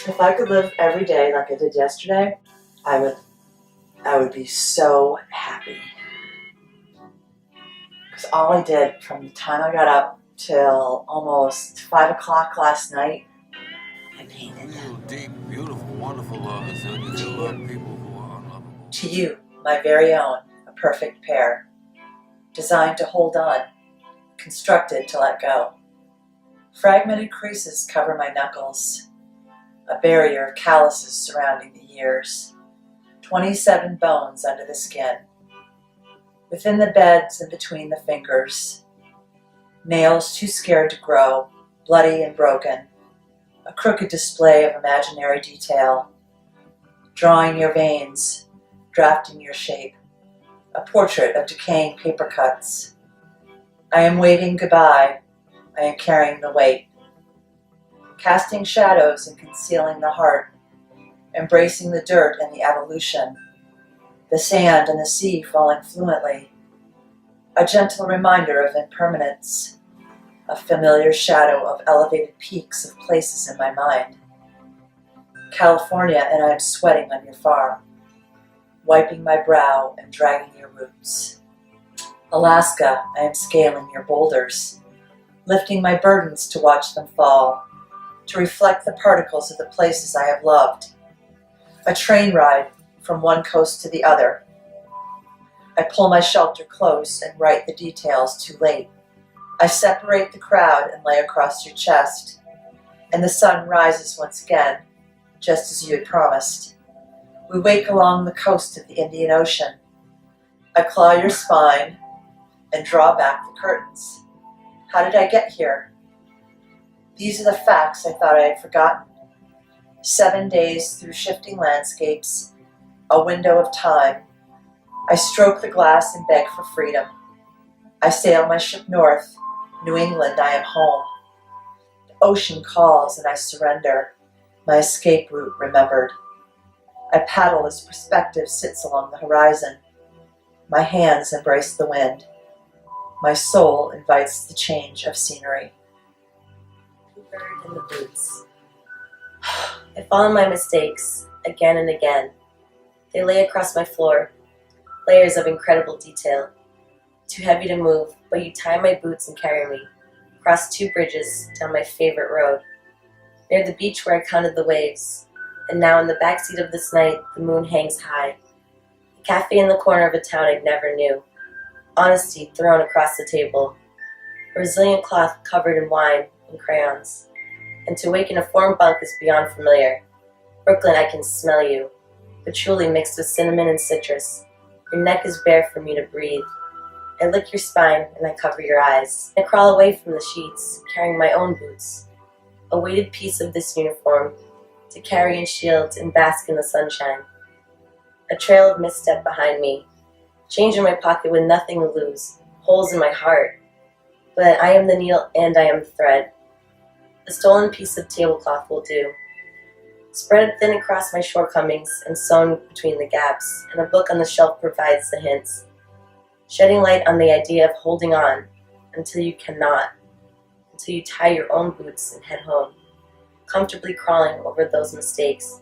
If I could live every day like I did yesterday, I would I would be so happy. Because all I did from the time I got up till almost 5 o'clock last night, I painted them. Deep, beautiful, wonderful love is when you can love people who are unlovable. To you, my very own, a perfect pair. Designed to hold on, constructed to let go. Fragmented creases cover my knuckles. A barrier of calluses surrounding the years. 27 bones under the skin. Within the beds and between the fingers. Nails too scared to grow, bloody and broken. A crooked display of imaginary detail. Drawing your veins, drafting your shape. A portrait of decaying paper cuts. I am waving goodbye. I am carrying the weight. Casting shadows and concealing the heart. Embracing the dirt and the evolution. The sand and the sea falling fluently. A gentle reminder of impermanence. A familiar shadow of elevated peaks of places in my mind. California, and I am sweating on your farm. Wiping my brow and dragging your roots. Alaska, I am scaling your boulders, lifting my burdens to watch them fall, to reflect the particles of the places I have loved. A train ride from one coast to the other. I pull my shelter close and write the details too late. I separate the crowd and lay across your chest, and the sun rises once again, just as you had promised. We wake along the coast of the Indian Ocean. I claw your spine and draw back the curtains. How did I get here? These are the facts I thought I had forgotten. 7 days through shifting landscapes, a window of time. I stroke the glass and beg for freedom. I sail my ship north. New England, I am home. The ocean calls and I surrender. My escape route remembered. I paddle as perspective sits along the horizon. My hands embrace the wind. My soul invites the change of scenery. The bird in the boots. I fall on my mistakes again and again. They lay across my floor, layers of incredible detail. Too heavy to move, but you tie my boots and carry me across 2 bridges down my favorite road. Near the beach where I counted the waves. And now in the backseat of this night, the moon hangs high. A cafe in the corner of a town I never knew. Honesty thrown across the table. A resilient cloth covered in wine and crayons. And to wake in a foreign bunk is beyond familiar. Brooklyn, I can smell you. Patchouli mixed with cinnamon and citrus. Your neck is bare for me to breathe. I lick your spine and I cover your eyes. I crawl away from the sheets, carrying my own boots. A weighted piece of this uniform, to carry and shield and bask in the sunshine. A trail of misstep behind me. Change in my pocket with nothing to lose. Holes in my heart. But I am the needle and I am the thread. A stolen piece of tablecloth will do. Spread thin across my shortcomings and sewn between the gaps, and a book on the shelf provides the hints. Shedding light on the idea of holding on until you cannot. Until you tie your own boots and head home. Comfortably crawling over those mistakes.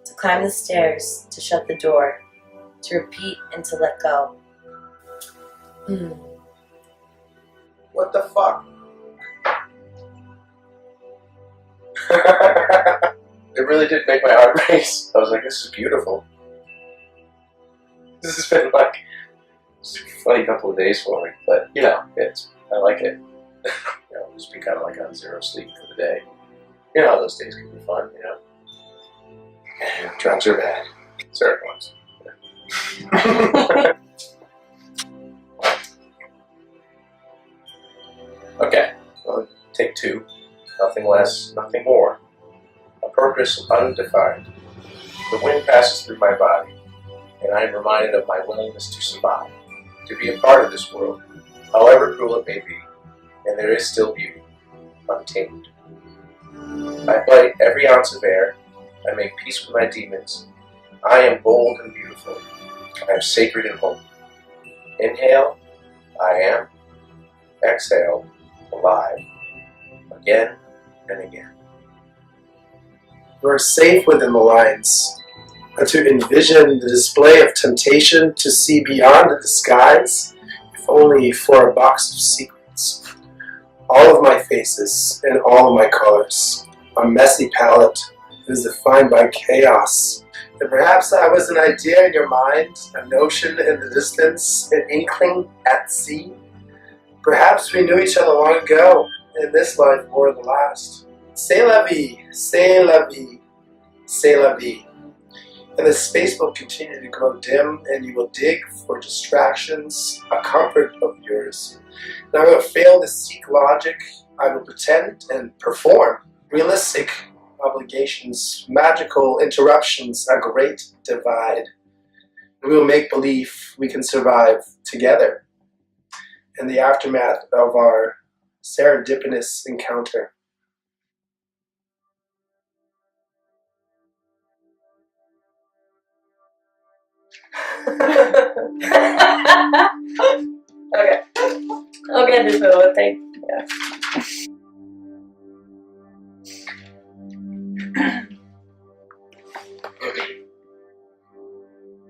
To climb the stairs, to shut the door, to repeat and to let go. What the fuck? It really did make my heart race. I was like, this is beautiful. This has been like a funny couple of days for me, but I like it. Just be kind of like on zero sleep for the day. You know how those days can be fun, Drugs are bad. Certain ones. Okay, well, take 2. Nothing less, nothing more. A purpose undefined. The wind passes through my body, and I am reminded of my willingness to survive, to be a part of this world, however cruel it may be, and there is still beauty, untamed. I bite every ounce of air. I make peace with my demons. I am bold and beautiful. I am sacred and holy. Inhale, I am. Exhale, alive. Again and again. We're safe within the lines. But to envision the display of temptation to see beyond the disguise, if only for a box of secrets. All of my faces and all of my colors. A messy palette that is defined by chaos. And perhaps I was an idea in your mind, a notion in the distance, an inkling at sea. Perhaps we knew each other long ago, in this life or the last. C'est la vie, c'est la vie, c'est la vie. And the space will continue to grow dim, and you will dig for distractions, a comfort of yours. And I will fail to seek logic. I will pretend and perform. Realistic obligations, magical interruptions, a great divide. And we will make believe we can survive together in the aftermath of our serendipitous encounter. Okay. I'll get this one. Thank you. Yeah.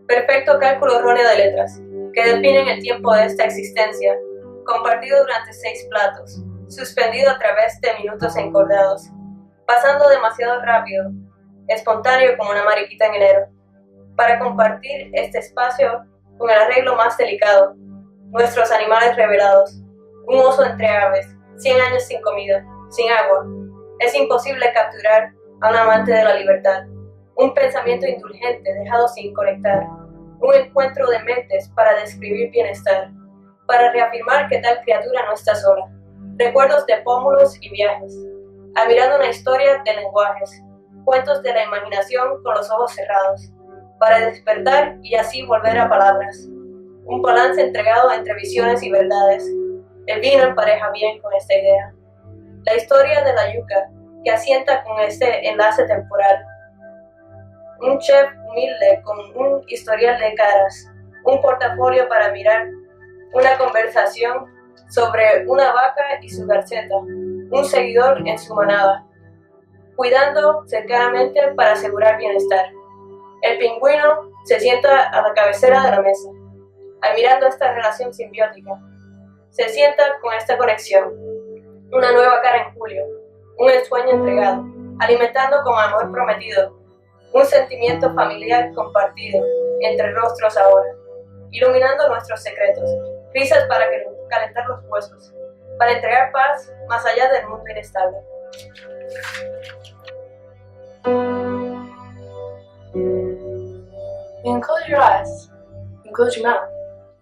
Perfecto cálculo erróneo de letras, que definen el tiempo de esta existencia, compartido durante 6 platos, suspendido a través de minutos encordados, pasando demasiado rápido, espontáneo como una mariquita en enero, para compartir este espacio con el arreglo más delicado, nuestros animales revelados, un oso entre aves, 100 años sin comida, sin agua. Es imposible capturar a un amante de la libertad, un pensamiento indulgente dejado sin conectar, un encuentro de mentes para describir bienestar, para reafirmar que tal criatura no está sola, recuerdos de pómulos y viajes, admirando una historia de lenguajes, cuentos de la imaginación con los ojos cerrados, para despertar y así volver a palabras, un balance entregado entre visiones y verdades. El vino empareja bien con esta idea. La historia de la yuca, que asienta con este enlace temporal. Un chef humilde con un historial de caras, un portafolio para mirar, una conversación sobre una vaca y su garceta, un seguidor en su manada, cuidando cercanamente para asegurar bienestar. El pingüino se sienta a la cabecera de la mesa, admirando esta relación simbiótica. Se sienta con esta conexión, una nueva cara en julio, un ensueño entregado, alimentando con amor prometido, un sentimiento familiar compartido entre rostros ahora, iluminando nuestros secretos, risas para calentar los huesos, para entregar paz más allá del mundo inestable. You can close your eyes, you can close your mouth,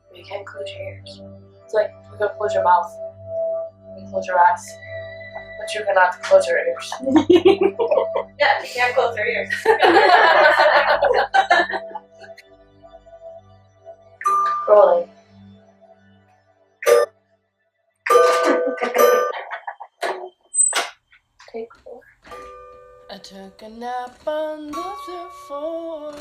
but you can't close your ears. It's like you can close your mouth, you can close your eyes, but you cannot close your ears. Yeah, you can't close your ears. Rolling. Take 4. I took a nap on the third floor.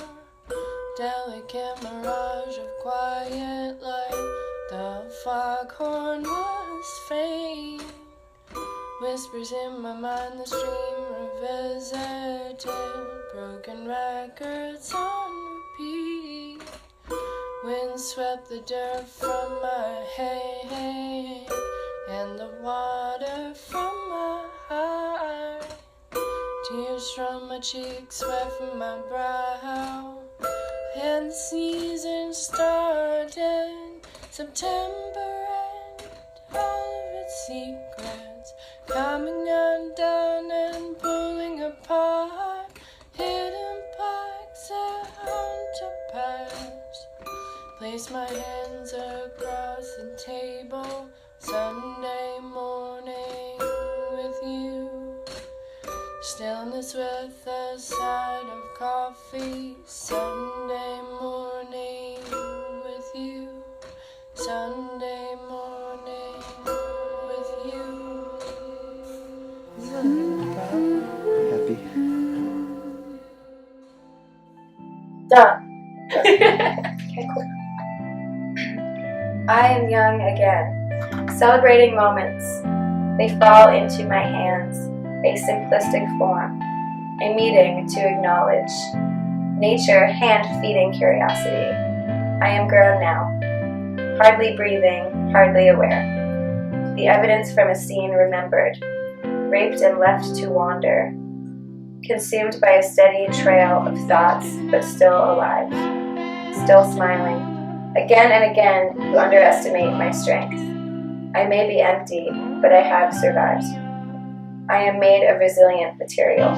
Delicate mirage of quiet light. The foghorn was faint. Whispers in my mind, the stream revisited. Broken records on repeat. Wind swept the dirt from my head and the water from my heart. Tears from my cheeks, sweat from my brow. And the season started, September and all of its secrets coming undone and pulling apart. Hidden parts that haunt a past. Place my hands across the table, Sunday morning with you. Stillness with a side of coffee, Sunday morning with you. Sunday morning with you. Happy. Done. Okay, cool. I am young again, celebrating moments. They fall into my hands, a simplistic form. a meeting to acknowledge, nature hand-feeding curiosity. I am grown now, hardly breathing, hardly aware. The evidence from a scene remembered, raped and left to wander, consumed by a steady trail of thoughts, but still alive, still smiling. Again and again, you underestimate my strength. I may be empty, but I have survived. I am made of resilient material,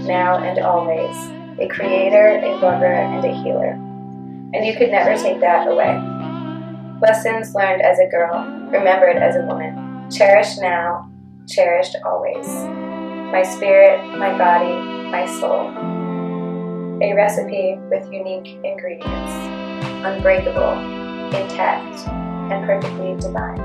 now and always, a creator, a lover, and a healer. And you could never take that away. Lessons learned as a girl, remembered as a woman, cherished now, cherished always. My spirit, my body, my soul. A recipe with unique ingredients, unbreakable, intact, and perfectly divine.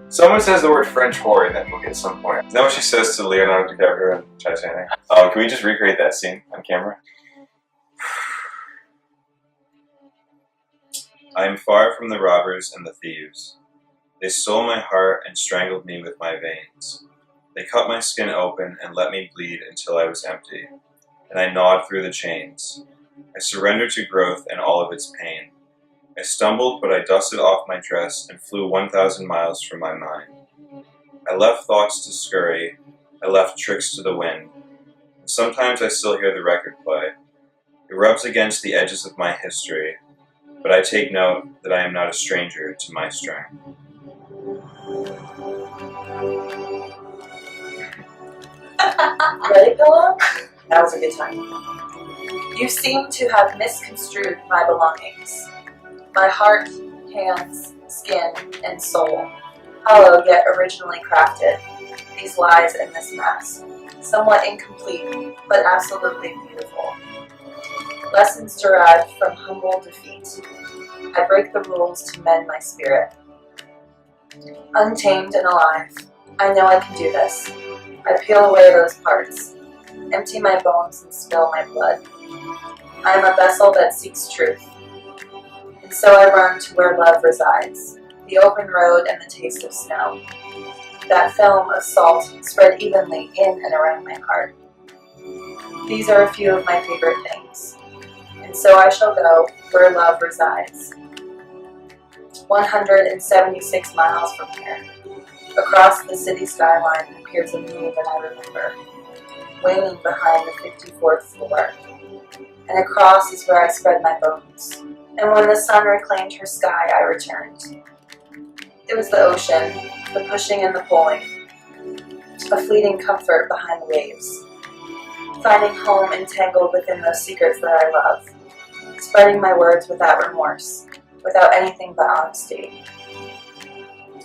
Someone says the word French whore in that movie at some point. Is that what she says to Leonardo DiCaprio in Titanic? Can we just recreate that scene on camera? I am far from the robbers and the thieves. They stole my heart and strangled me with my veins. They cut my skin open and let me bleed until I was empty, and I gnawed through the chains. I surrendered to growth and all of its pain. I stumbled, but I dusted off my dress and flew 1,000 miles from my mind. I left thoughts to scurry, I left tricks to the wind. And sometimes I still hear the record play. It rubs against the edges of my history, but I take note that I am not a stranger to my strength. Ready, Pillow? That was a good time. You seem to have misconstrued my belongings. My heart, hands, skin, and soul. Hollow yet originally crafted. These lies in this mess. Somewhat incomplete, but absolutely beautiful. Lessons derived from humble defeat. I break the rules to mend my spirit. Untamed and alive. I know I can do this. I peel away those parts. Empty my bones and spill my blood. I am a vessel that seeks truth. And so I run to where love resides. The open road and the taste of snow. That film of salt spread evenly in and around my heart. These are a few of my favorite things. And so I shall go where love resides. 176 miles from here. Across the city skyline appears a moon that I remember, waning behind the 54th floor. And across is where I spread my bones. And when the sun reclaimed her sky, I returned. It was the ocean, the pushing and the pulling, a fleeting comfort behind the waves, finding home entangled within those secrets that I love, spreading my words without remorse, without anything but honesty.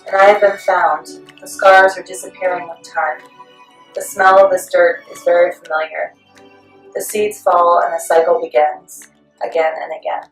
And I have been found. The scars are disappearing with time. The smell of this dirt is very familiar. The seeds fall and the cycle begins, again and again.